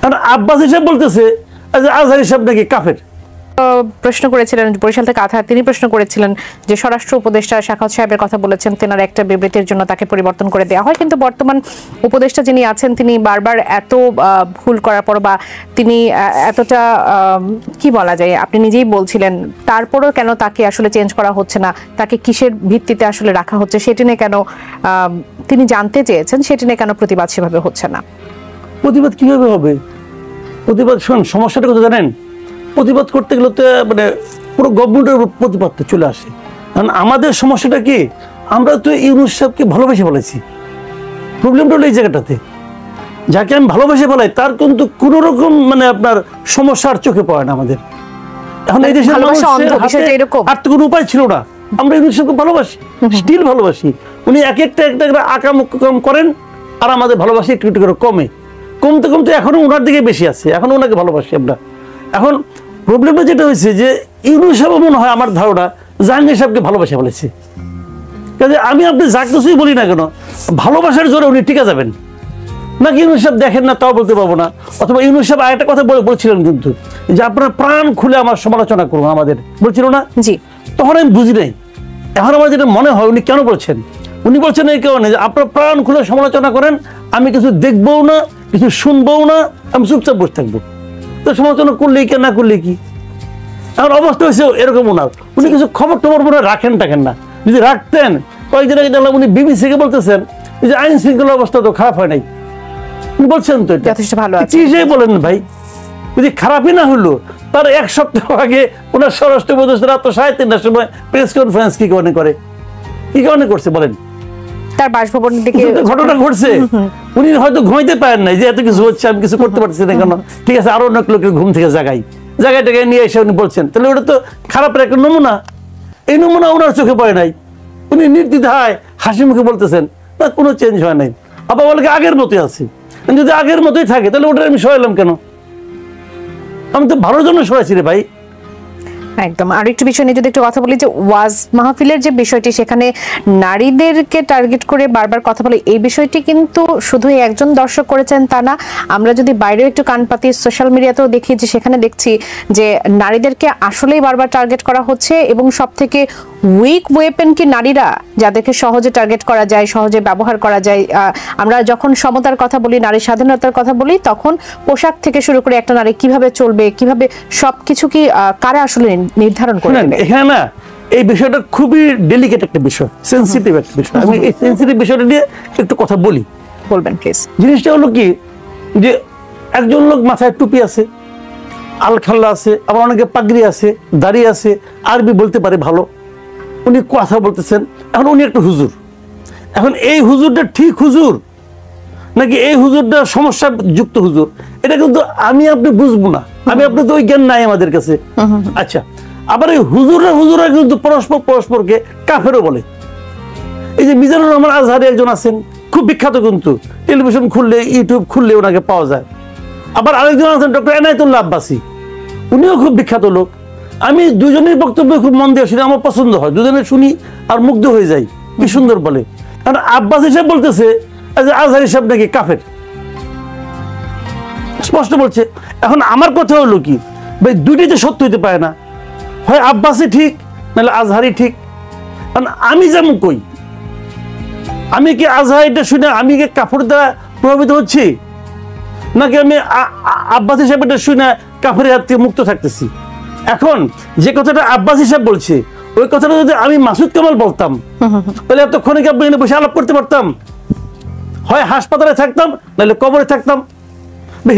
কারণ আব্বাস হিসাব বলতেছে আজহার হিসাব নাকি কাফের। প্রশ্ন করেছিলেন বরিশাল থেকে আথার, তিনি প্রশ্ন করেছিলেন যে স্বরাষ্ট্র উপদেষ্টা সাখাওয়াত সাহেবের কথা বলেছেন, তেনার একটা বিবৃতির জন্য তাকে পরিবর্তন করে দেওয়া হয়, কিন্তু বর্তমান উপদেষ্টা যিনি আছেন তিনি বারবার এত ভুল করার পর বা তিনি এতটা কি বলা যায়, আপনি নিজেই বলছিলেন, তারপরও কেন তাকে আসলে চেঞ্জ করা হচ্ছে না, তাকে কিসের ভিত্তিতে আসলে রাখা হচ্ছে সেটি নিয়ে কেন তিনি জানতে চেয়েছেন, সেটি নিয়ে কেন প্রতিবাদ সেভাবে হচ্ছে না? প্রতিবাদ কিভাবে হবে? প্রতিবাদ শোন, সমস্যাটা কথা জানেন, প্রতিবাদ করতে গেলে তো মানে পুরো গভর্নমেন্টের প্রতিবাদটা চলে আসে। কারণ আমাদের সমস্যাটা কি, আমরা তো ইউনূস সাহেবকে ভালোবেসে বলেছি। প্রবলেমটা হলো এই জায়গাটাতে, যাকে আমি ভালোবেসে বলাই তার কিন্তু কোনো রকম মানে আপনার সমস্যার চোখে পড়ে না আমাদের। এখন এই দেশের আর তো কোনো উপায় ছিল না, আমরা ইউনূস সাহেবকে ভালোবাসি, স্টিল ভালোবাসি। উনি এক একটা আকাম করেন আর আমাদের ভালোবাসি একটু একটু করে কমতে কমতে এখনো ওনার দিকে বেশি আছে, এখনো ওনাকে ভালোবাসি আমরা। এখন প্রবলেমটা যেটা হয়েছে যে ইউনূস সাহেব মনে হয় আমার ধারণা জাহাঙ্গীর সাহেবকে ভালোবাসা বলেছে। কাজে আমি আপনি যা কিছুই বলি না কেন, ভালোবাসার জোরে উনি টিকে যাবেন নাকি ইউনূস সাহেব দেখেন না তাও বলতে পারবো না। অথবা ইউনূস সাহেব আরেকটা কথা বলছিলেন কিন্তু, যে আপনারা প্রাণ খুলে আমার সমালোচনা করুন, আমাদের বলছিল না? জি। তখন আমি বুঝি নাই, এখন আমার যেটা মনে হয় উনি কেন বলছেন, উনি বলছেন এই কারণে যে আপনারা প্রাণ খুলে সমালোচনা করেন, আমি কিছু দেখবও না, কিছু শুনবও না, আমি চুপচাপ বসে থাকবো। তো সমালোচনা করলেই কে, না করলে কি? এখন অবস্থা হয়েছে এরকম ওনার, উনি কিছু খবর টবর মনে রাখেন না। যদি রাখতেন, কয়েকদিন আগে দেখলাম উনি বিবিসিকে বলতেছেন যে আইন শৃঙ্খলা অবস্থা তো খারাপ হয় নাই। উনি বলছেন তো এটা যথেষ্ট ভালো আছে, কি বলেন ভাই, যদি খারাপই না হলো তার এক সপ্তাহ আগে ওনার স্বরাষ্ট্র উপদেষ্টা রাত 3:30টার সময় প্রেস কনফারেন্স কি কারণে করছে বলেন? তার বাসভবনের দিকে ঘটনা ঘটছে, উনি হয়তো ঘুমাইতে পারেন নাই যে এত কিছু হচ্ছে, আমি কিছু করতে পারছি না কেন, ঠিক আছে আরো অনেক লোকের ঘুম থেকে জায়গাটাকে নিয়ে এসে উনি বলছেন, তাহলে ওটা তো খারাপের একটা নমুনা। এই নমুনা ওনার চোখে পড়ে নাই, উনি নির্দ্বিধায় হাসি মুখে বলতেছেন না, কোনো চেঞ্জ হয় নাই। আবার বলে আগের মতোই আছে। যদি আগের মতোই থাকে তাহলে ওটা আমি সরাইলাম কেন? আমি তো ভালোর জন্য সরাইছি রে ভাই। একদম। আর একটু বিষয় নিয়ে যদি একটু কথা বলি, যে ওয়াজ মাহফিলের যে বিষয়টি, সেখানে নারীদেরকে টার্গেট করে বারবার কথা বলে, এই বিষয়টি কিন্তু শুধু একজন দর্শক করেছেন তা না, আমরা যদি বাইরেও একটু কান পাতি সোশ্যাল মিডিয়াতেও দেখি যে সেখানে দেখছি যে নারীদেরকে আসলেই বারবার টার্গেট করা হচ্ছে, এবং সব থেকে উইক ওয়েপেন কি নারীরা, যাদেরকে সহজে টার্গেট করা যায়, সহজে ব্যবহার করা যায়। আমরা যখন সমতার কথা বলি, নারী স্বাধীনতার কথা বলি, তখন পোশাক থেকে শুরু করে একটা নারী কিভাবে চলবে, কিভাবে সবকিছু কি কারা আসলে নির্ধারণ করে? এখানে না এই বিষয়টা খুবই ডেলিকেট একটা বিষয়, সেনসিটিভ একটা বিষয়। আমি এই সেনসিটিভ বিষয়টা নিয়ে একটু কথা বলি। বলবেন প্লিজ। জিনিসটা হলো কি, যে একজন লোক মাথায় টুপি আছে, আলখাল্লা আছে, আবার অনেকে পাগড়ি আছে, দাড়ি আছে, আরবি বলতে পারে ভালো, উনি কথা বলতেছেন। এখন উনি একটা হুজুর, এখন এই হুজুরটা ঠিক হুজুর নাকি এই হুজুরটা সমস্যা যুক্ত হুজুর, এটা কিন্তু আমি আপনি বুঝবো না, আমি আপনি তো ওই জ্ঞান নাই আমাদের কাছে। আচ্ছা, আবার এই হুজুররা কিন্তু পরস্পরকে কাফেরও বলে। এই যে মিজানুর রহমান আজহারি একজন আছেন, খুব বিখ্যাত, কিন্তু টেলিভিশন খুললে ইউটিউব খুললে ওনাকে পাওয়া যায়। আবার আরেকজন আছেন ডক্টর এনায়েতুল্লাহ আব্বাসী, উনিও খুব বিখ্যাত লোক। আমি দুজনের বক্তব্য খুব মন দিয়ে শুনি, আমার পছন্দ হয়, দুজনে শুনি আর মুগ্ধ হয়ে যাই, কি সুন্দর বলে। কারণ আব্বাস হিসাব বলতেছে আজহার হিসাব নাকি কাফের, স্পষ্ট বলছে। এখন আমার কথা হলো কি ভাই, দুইটাই তো সত্য হইতে পারে না, হয় আব্বাসী ঠিক নাহলে আজহারি ঠিক। কারণ আমি যেমন কই, আমি কি আজহারিটা শুনে আমি কি কাফের দ্বারা প্রভাবিত হচ্ছি, নাকি আমি আব্বাস হিসাব এটা শুনে কাফের হাত থেকে মুক্ত থাকতেছি? এখন যে কথাটা আব্বাস হিসাব বলছে, ওই কথাটা যদি আমি মাসুদ কামাল বলতাম, তাহলে এতক্ষণে কি আপনি এনে বসে আলাপ করতে পারতাম? হয় হাসপাতালে থাকতাম, নাহলে কবরে থাকতাম।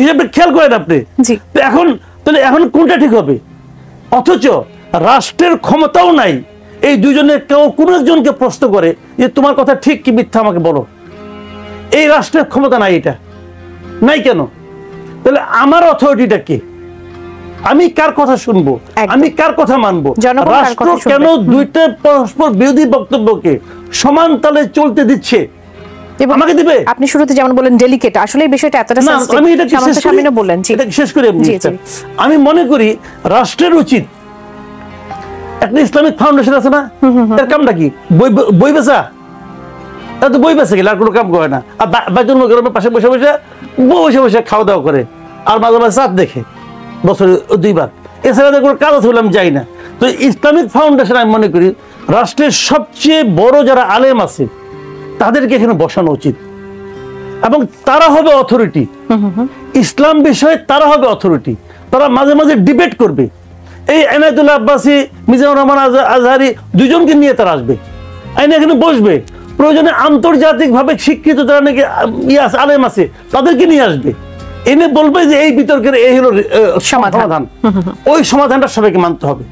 হিসাবে খেয়াল করেন আপনি। এখন তাহলে এখন কোনটা ঠিক হবে? অথচ রাষ্ট্রের ক্ষমতাও নাই এই দুজনের কেউ কোনো একজনকে প্রশ্ন করে যে তোমার কথা ঠিক কি মিথ্যা আমাকে বলো। এই রাষ্ট্রের ক্ষমতা নাই, এটা নাই কেন? তাহলে আমার অথরিটিটা কে? আমি কার কথা শুনবো, আমি কার কথা মানবো? রাষ্ট্র কেন দুইটা পরস্পর বিরোধী বক্তব্যকে সমান তালে চলতে দিচ্ছে? আমাকে দিবে? আপনি শুরুতে যেমন বলেন ডেলিকেট, আসলে এই বিষয়টা এতটা সেনসিটিভ, আমি এটা শেষ করি। আমি মনে করি রাষ্ট্রের উচিত, একটা ইসলামিক ফাউন্ডেশন আছে না, এর কামটা কি? বই বেচা? বই বেচে গেলে আর কোনো কাম করে না, আর বাইতুল মুকাররমের পাশে বসে বসে খাওয়া দাওয়া করে, আর মাঝে মাঝে চাঁদ দেখে বছরে 2বার, এছাড়া কোনো কাজ আছে বলে আমি যাই না। তো ইসলামিক ফাউন্ডেশন আমি মনে করি রাষ্ট্রের সবচেয়ে বড় যারা আলেম আছে তাদেরকে এখানে বসানো উচিত, এবং তারা হবে অথরিটি ইসলাম বিষয়ে, তারা হবে অথরিটি। তারা মাঝে মাঝে ডিবেট করবে। এই এনায়েতুল্লাহ আব্বাসী, মিজানুর রহমান আজহারি দুজনকে নিয়ে তারা আসবে, আইনে এখানে বসবে। প্রয়োজনে আন্তর্জাতিকভাবে শিক্ষিত যারা নাকি আলেম আছে তাদেরকে নিয়ে আসবে, এনে বলবে যে এই বিতর্কের এই হলো সমাধান। ওই সমাধানটা সবাইকে মানতে হবে।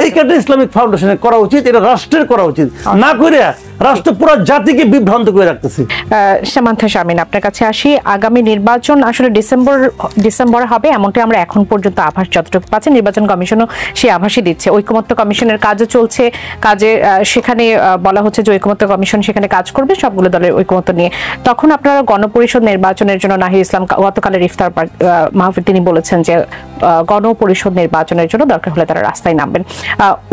এই কাজটা ইসলামিক ফাউন্ডেশনের করা উচিত, এটা রাষ্ট্রের করা উচিত, না করে রাষ্ট্র পুরো জাতিকে বিভ্রান্ত করে রাখতেছে। সামান্থা শারমিন, আপনার কাছে আসি। আগামী নির্বাচন আসলে ডিসেম্বর হবে এমনটা আমরা এখন পর্যন্ত আভাস যতটুকু পাচ্ছি, নির্বাচন কমিশনও সেই আভাসই দিচ্ছে। ঐকমত্য কমিশনের কাজও চলছে, সেখানে বলা হচ্ছে যে ঐকমত্য কমিশন সেখানে কাজ করবে সবগুলো দলের ঐকমত্য নিয়ে। তখন আপনারা গণপরিষদ নির্বাচনের জন্য নাহিদ ইসলাম গতকালের ইফতার মাহফিল তিনি বলেছেন যে গণপরিষদ নির্বাচনের জন্য দরকার হলে তারা রাস্তায় নামবেন।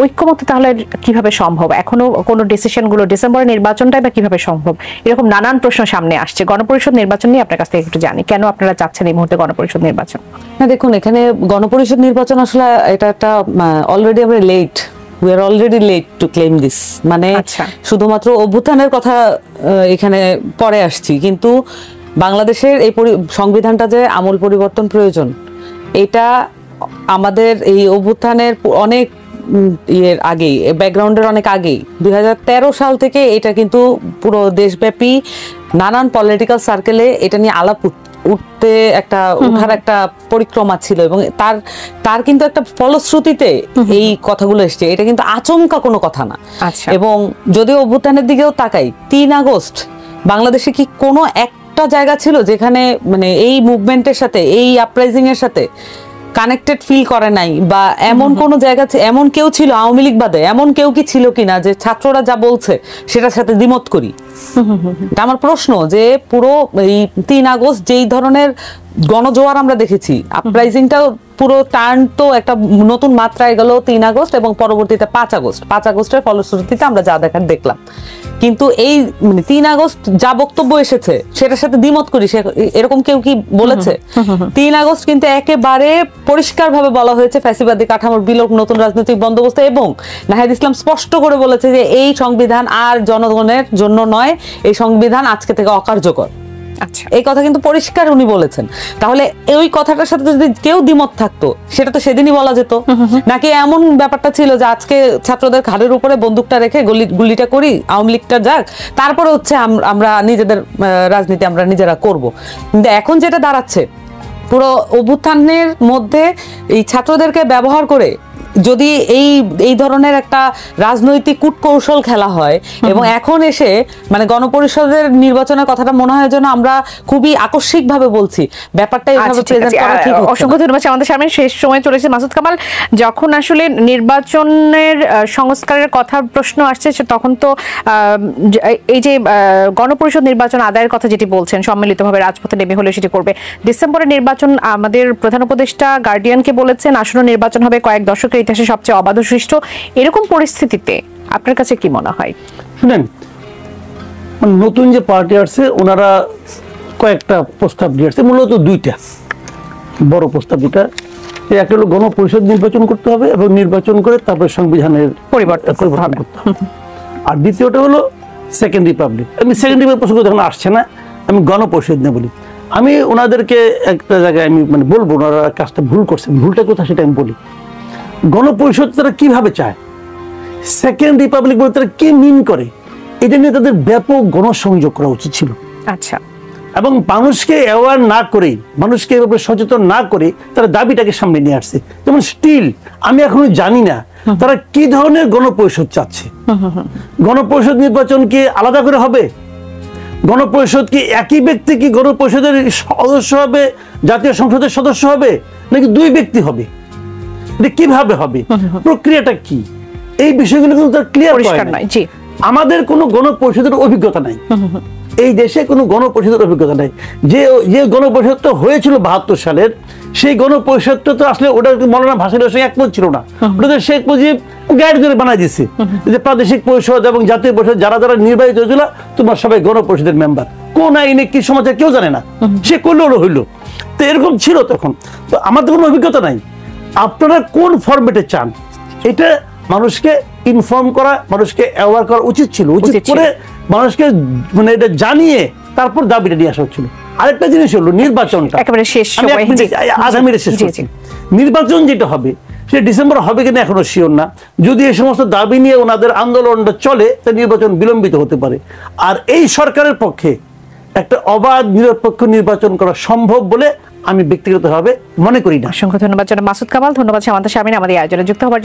ঐক্যমত্য তাহলে কিভাবে সম্ভব? এখনো কোনো ডিসিশনগুলো ডিসেম্বরের নির্বাচনটাই বা কিভাবে সম্ভব? এরকম নানান প্রশ্ন সামনে আসছে। গণপরিষদ নির্বাচন নিয়ে আপনার কাছ থেকে একটু জানি, কেন আপনারা চাচ্ছেন এই মুহূর্তে গণপরিষদ নির্বাচন? না দেখুন, এখানে গণপরিষদ নির্বাচন আসলে এটা একটা অলরেডি আমরা late, we are already late to claim this. মানে শুধুমাত্র অভ্যুত্থানের কথা এখানে পরে আসছি, কিন্তু বাংলাদেশের এই সংবিধানটা যে আমূল পরিবর্তন প্রয়োজন, এটা আমাদের এই অভ্যুত্থানের অনেক ইয়ের আগেই, ব্যাকগ্রাউন্ডের অনেক আগেই 2013 সাল থেকে এটা কিন্তু পুরো দেশব্যাপী নানান পলিটিক্যাল সার্কেলে এটা নিয়ে আলাপ উঠতে উঠার একটা পরিক্রমা ছিল, এবং তার কিন্তু একটা ফলশ্রুতিতে এই কথাগুলো এসছে। এটা কিন্তু আচমকা কোনো কথা না। এবং যদিও অভ্যুত্থানের দিকেও তাকাই, 3 আগস্ট বাংলাদেশে কি কোনো একটা জায়গা ছিল যেখানে মানে এই মুভমেন্টের সাথে, এই আপরাইজিং এর সাথে কানেক্টেড ফিল করে নাই? বা এমন কোন জায়গা, এমন কেউ ছিল আওয়ামী লীগ বাদে, এমন কেউ কি ছিল কিনা যে ছাত্ররা যা বলছে সেটার সাথে দ্বিমত করি? এটা আমার প্রশ্ন, যে পুরো এই 3 আগস্ট যেই ধরনের গণজোয়ার আমরা দেখেছি, আপরাইজিংটাও পুরো টার্ন তো একটা নতুন মাত্রায় গেল 3 আগস্ট, এবং পরবর্তীতে 5 আগস্টের ফলশ্রুতিতে আমরা যা দেখার দেখলাম। কিন্তু এই 3 আগস্ট যা বক্তব্য এসেছে সেটার সাথে দ্বিমত করি, এরকম কেউ কি বলেছে? 3 আগস্ট কিন্তু একেবারে পরিষ্কারভাবে বলা হয়েছে ফ্যাসিবাদী কাঠামোর বিলোপ, নতুন রাজনৈতিক বন্দোবস্ত, এবং নাহিদ ইসলাম স্পষ্ট করে বলেছে যে এই সংবিধান আর জনগণের জন্য নয়, এই সংবিধান আজকে থেকে অকার্যকর। এই কথা কিন্তু পরিষ্কার উনি বলেছেন। তাহলে ওই কথাটার সাথে যদি কেউ দ্বিমত থাকতো সেটা তো সেদিনই বলা যেত, নাকি এমন ব্যাপারটা ছিল যে আজকে ছাত্রদের ঘাড়ের উপরে বন্দুকটা রেখে গুলিটা করি, আওয়ামী লীগটা যাক, তারপরে হচ্ছে আমরা নিজেদের রাজনীতি আমরা নিজেরা করব। কিন্তু এখন যেটা দাঁড়াচ্ছে, পুরো অভ্যুত্থানের মধ্যে এই ছাত্রদেরকে ব্যবহার করে যদি এই ধরনের একটা রাজনৈতিক কূটকৌশল খেলা হয়, এবং এখন এসে মানে গণপরিষদের নির্বাচনের কথাটা মনে হয় যেন আমরা খুবই আকস্মিকভাবে বলছি, ব্যাপারটা এইভাবে প্রেজেন্ট করা ঠিক হচ্ছে না। অসংখ্য ধন্যবাদ। আমাদের সামনে শেষ সময় চলেছে। মাসুদ কামাল, যখন আসলে নির্বাচনের সংস্কারের কথা প্রশ্ন আসছে, তখন তো এই যে গণপরিষদ নির্বাচন আদায়ের কথা যেটি বলছেন, সম্মিলিতভাবে রাজপথে নেমে হলে সেটি করবে। ডিসেম্বরের নির্বাচন আমাদের প্রধান উপদেষ্টা গার্ডিয়ানকে বলেছেন আসন্ন নির্বাচন হবে কয়েক দশকের ইতিহাসে সবচেয়ে অবাধ সৃষ্ট। এরকম পরিস্থিতিতে আপনার কাছে কি মনে হয়? শুনেন, নতুন যে পার্টি আসছে ওনারা কয়েকটা প্রস্তাব দিয়েছে, মূলত 2টা বড় প্রস্তাব। দুটা, একটা হলো গণপরিষদ নির্বাচন করতে হবে এবং নির্বাচন করে তারপরে সংবিধানের পরিবর্তন করতে হবে, আর দ্বিতীয়টা হলো সেকেন্ড রিপাবলিক। আমি সেকেন্ড রিপাবলিক প্রসঙ্গ যখন আসছে না, আমি গণপরিষদ নিয়ে বলি। আমি ওনাদেরকে একটা জায়গায় আমি মানে বলবো ওনারা কাজটা ভুল করছেন, ভুলটা কোথায় সেটা আমি বলি। গণপরিষদ তারা কিভাবে চায়, সেকেন্ড রিপাবলিক বলতে তারা কি মিন করে, এটা নিয়ে তাদের ব্যাপক গণসংযোগ করা উচিত ছিল। আচ্ছা, এবং মানুষকে অ্যাওয়ার না করে, মানুষকে এভাবে সচেতন না করে তারা দাবিটাকে সামনে নিয়ে আসছে। যেমন স্টিল আমি এখনো জানি না তারা কি ধরনের গণপরিষদ চাচ্ছে। গণপরিষদ নির্বাচন কি আলাদা করে হবে? গণপরিষদ কি একই ব্যক্তি কি গণপরিষদের সদস্য হবে, জাতীয় সংসদের সদস্য হবে, নাকি 2 ব্যক্তি হবে? এটা কিভাবে হবে, প্রক্রিয়াটা কি, এই বিষয়গুলো কিন্তু তার ক্লিয়ার নয়। আমাদের কোনো গণপরিষদের অভিজ্ঞতা নাই, এই দেশে কোনো গণপরিষদের অভিজ্ঞতা নাই। যে গণপরিষদটা হয়েছিল 72 সালের, সেই গণপরিষদটা তো আসলে ওটা মৌলানা ভাসানীর সঙ্গে একমত ছিল না। ওটা শেখ মুজিব গাইড করে বানাই দিচ্ছে যে প্রাদেশিক পরিষদ এবং জাতীয় পরিষদ যারা যারা নির্বাচিত হয়েছিল তোমরা সবাই গণপরিষদের মেম্বার। কোন আইনে কি সমাজে কেউ জানে না, সে করলে হইলো। তো এরকম ছিল তখন। তো আমাদের কোনো অভিজ্ঞতা নাই। আপনারা কোন ফরম্যাটে চান এটা মানুষকে ইনফর্ম করা, মানুষকে অ্যাওয়ার করা উচিত ছিল। উচিত করে মানুষকে মানে এটা জানিয়ে তারপর দাবিটা নিয়ে আসা হচ্ছিল। আরেকটা জিনিস হলো নির্বাচনটা, একেবারে শেষ সময়, আধা মিনিট শেষ করছি। নির্বাচন যেটা হবে সেটা ডিসেম্বর হবে কিনা এখনো শিওর না। যদি এই সমস্ত দাবি নিয়ে ওনাদের আন্দোলনটা চলে তা নির্বাচন বিলম্বিত হতে পারে। আর এই সরকারের পক্ষে একটা অবাধ নিরপেক্ষ নির্বাচন করা সম্ভব বলে আমি ব্যক্তিগতভাবে মনে করি না। অসংখ্য ধন্যবাদ জনাব মাসুদ কামাল, ধন্যবাদ সামান্তা শারমিন আমাদের আয়োজনে যুক্ত হওয়ার